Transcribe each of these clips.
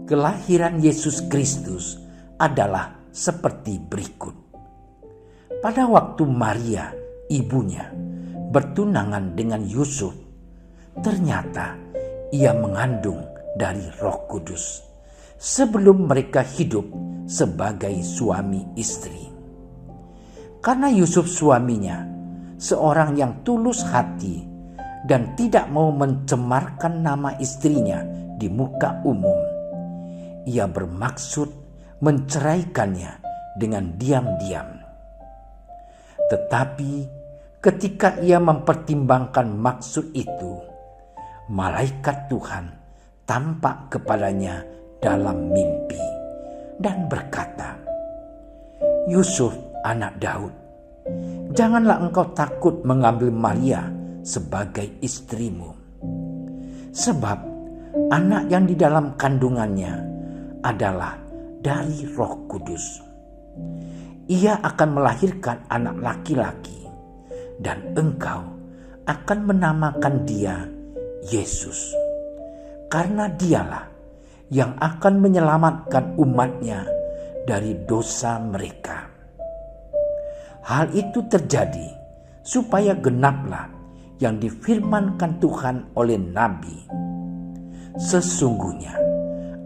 Kelahiran Yesus Kristus adalah seperti berikut. Pada waktu Maria, ibunya, bertunangan dengan Yusuf, ternyata ia mengandung dari Roh Kudus sebelum mereka hidup sebagai suami istri. Karena Yusuf suaminya, seorang yang tulus hati dan tidak mau mencemarkan nama istrinya di muka umum, ia bermaksud menceraikannya dengan diam-diam. Tetapi ketika ia mempertimbangkan maksud itu, malaikat Tuhan tampak kepadanya dalam mimpi dan berkata, "Yusuf, anak Daud, janganlah engkau takut mengambil Maria sebagai istrimu. Sebab anak yang di dalam kandungannya adalah dari Roh Kudus. Ia akan melahirkan anak laki-laki, dan engkau akan menamakan dia Yesus, karena dialah yang akan menyelamatkan umatnya dari dosa mereka." Hal itu terjadi supaya genaplah yang difirmankan Tuhan oleh Nabi, "Sesungguhnya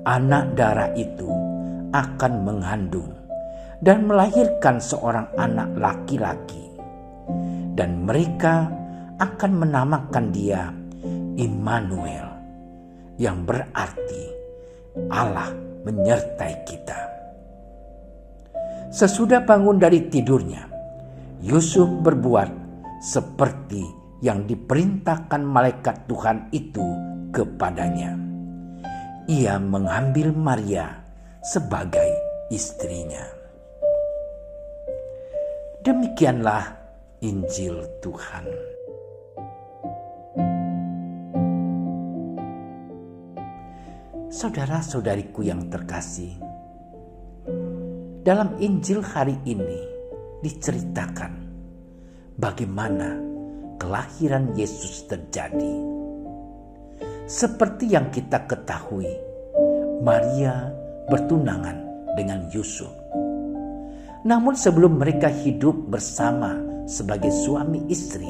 anak darah itu akan mengandung dan melahirkan seorang anak laki-laki, dan mereka akan menamakan dia Immanuel, yang berarti Allah menyertai kita." Sesudah bangun dari tidurnya, Yusuf berbuat seperti yang diperintahkan malaikat Tuhan itu kepadanya. Ia mengambil Maria sebagai istrinya. Demikianlah Injil Tuhan. Saudara-saudariku yang terkasih, dalam Injil hari ini diceritakan bagaimana kelahiran Yesus terjadi. Seperti yang kita ketahui, Maria bertunangan dengan Yusuf. Namun sebelum mereka hidup bersama sebagai suami istri,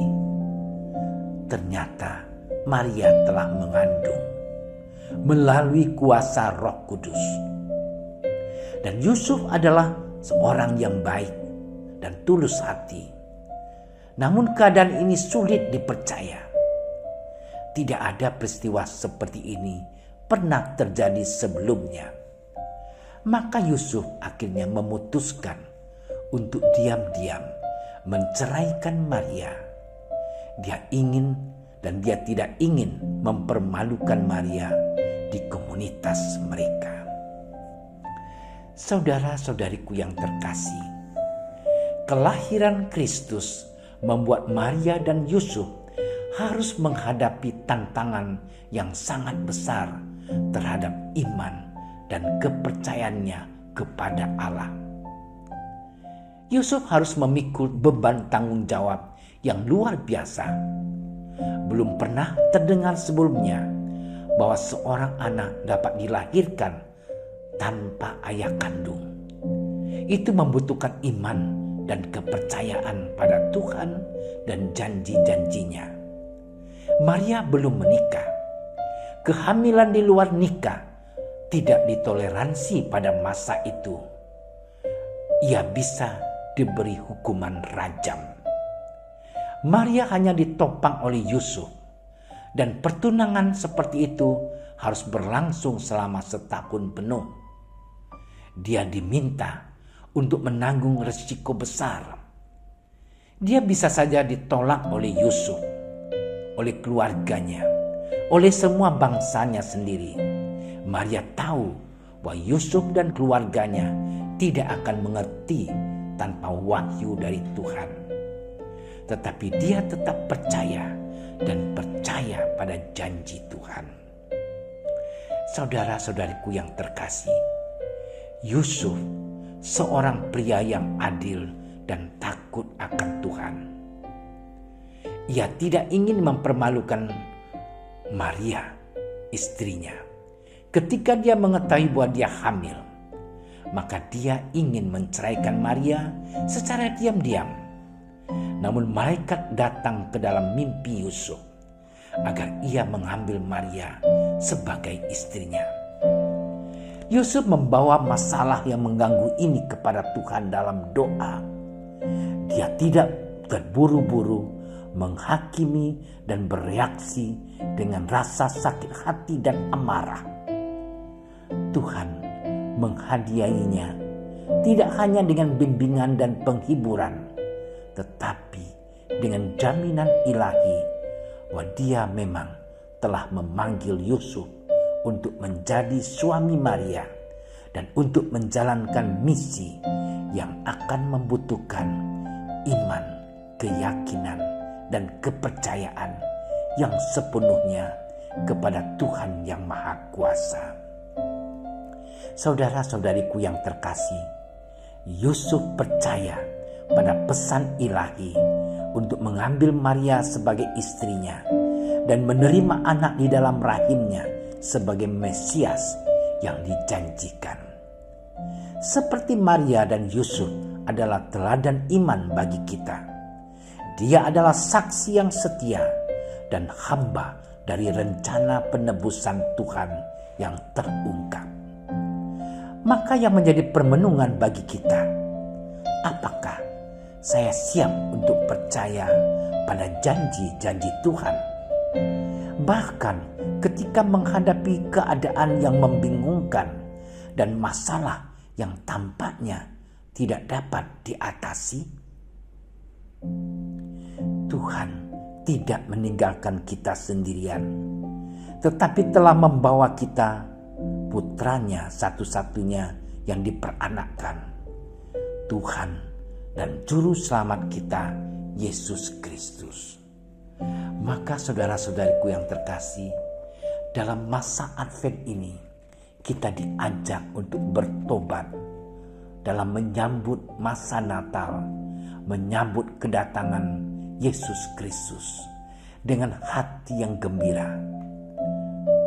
ternyata Maria telah mengandung melalui kuasa Roh Kudus. Dan Yusuf adalah seorang yang baik dan tulus hati. Namun keadaan ini sulit dipercaya. Tidak ada peristiwa seperti ini pernah terjadi sebelumnya. Maka Yusuf akhirnya memutuskan untuk diam-diam menceraikan Maria. Dia ingin dan dia tidak ingin mempermalukan Maria di komunitas mereka. Saudara-saudariku yang terkasih, kelahiran Kristus membuat Maria dan Yusuf harus menghadapi tantangan yang sangat besar terhadap iman dan kepercayaannya kepada Allah. Yusuf harus memikul beban tanggung jawab yang luar biasa. Belum pernah terdengar sebelumnya bahwa seorang anak dapat dilahirkan tanpa ayah kandung. Itu membutuhkan iman dan kepercayaan pada Tuhan dan janji-janjinya. Maria belum menikah. Kehamilan di luar nikah tidak ditoleransi pada masa itu. Ia bisa diberi hukuman rajam. Maria hanya ditopang oleh Yusuf, dan pertunangan seperti itu harus berlangsung selama setahun penuh. Dia diminta untuk menanggung resiko besar. Dia bisa saja ditolak oleh Yusuf, oleh keluarganya, oleh semua bangsanya sendiri. Maria tahu bahwa Yusuf dan keluarganya tidak akan mengerti tanpa wahyu dari Tuhan. Tetapi dia tetap percaya dan percaya pada janji Tuhan. Saudara-saudariku yang terkasih, Yusuf seorang pria yang adil dan takut akan Tuhan. Ia tidak ingin mempermalukan Maria, istrinya. Ketika dia mengetahui bahwa dia hamil, maka dia ingin menceraikan Maria secara diam-diam. Namun malaikat datang ke dalam mimpi Yusuf agar ia mengambil Maria sebagai istrinya. Yusuf membawa masalah yang mengganggu ini kepada Tuhan dalam doa. Dia tidak terburu-buru menghakimi dan bereaksi dengan rasa sakit hati dan amarah. Tuhan menghadiahinya tidak hanya dengan bimbingan dan penghiburan, tetapi dengan jaminan ilahi bahwa dia memang telah memanggil Yusuf untuk menjadi suami Maria dan untuk menjalankan misi yang akan membutuhkan iman, keyakinan, dan kepercayaan yang sepenuhnya kepada Tuhan yang Maha Kuasa. Saudara-saudariku yang terkasih, Yusuf percaya pada pesan ilahi untuk mengambil Maria sebagai istrinya dan menerima anak di dalam rahimnya sebagai Mesias yang dijanjikan. Seperti Maria dan Yusuf adalah teladan iman bagi kita. Dia adalah saksi yang setia dan hamba dari rencana penebusan Tuhan yang terungkap. Maka yang menjadi permenungan bagi kita, apakah saya siap untuk percaya pada janji-janji Tuhan? Bahkan ketika menghadapi keadaan yang membingungkan dan masalah yang tampaknya tidak dapat diatasi, Tuhan tidak meninggalkan kita sendirian, tetapi telah membawa kita putranya satu-satunya yang diperanakkan, Tuhan dan Juru Selamat kita, Yesus Kristus. Maka saudara-saudariku yang terkasih, dalam masa Advent ini kita diajak untuk bertobat dalam menyambut masa Natal, menyambut kedatangan Yesus Kristus dengan hati yang gembira.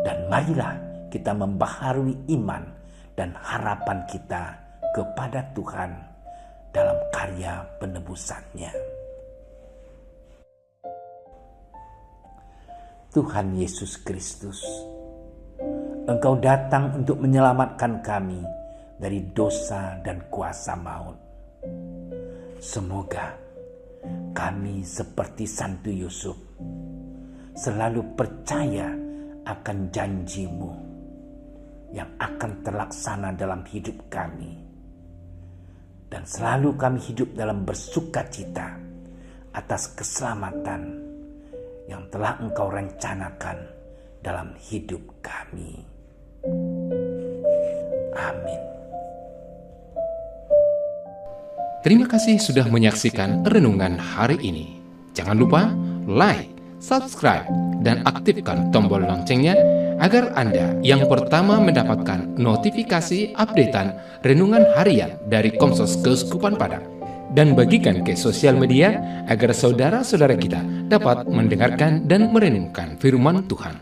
Dan marilah kita membaharui iman dan harapan kita kepada Tuhan dalam karya penebusannya. Tuhan Yesus Kristus, Engkau datang untuk menyelamatkan kami dari dosa dan kuasa maut. Semoga kami seperti Santo Yusuf selalu percaya akan janji-Mu yang akan terlaksana dalam hidup kami. Dan selalu kami hidup dalam bersukacita atas keselamatan yang telah Engkau rencanakan dalam hidup kami. Amin. Terima kasih sudah menyaksikan renungan hari ini. Jangan lupa like, subscribe, dan aktifkan tombol loncengnya agar Anda yang pertama mendapatkan notifikasi updatean renungan harian dari Komsos Keuskupan Padang. Dan bagikan ke sosial media agar saudara-saudara kita dapat mendengarkan dan merenungkan firman Tuhan.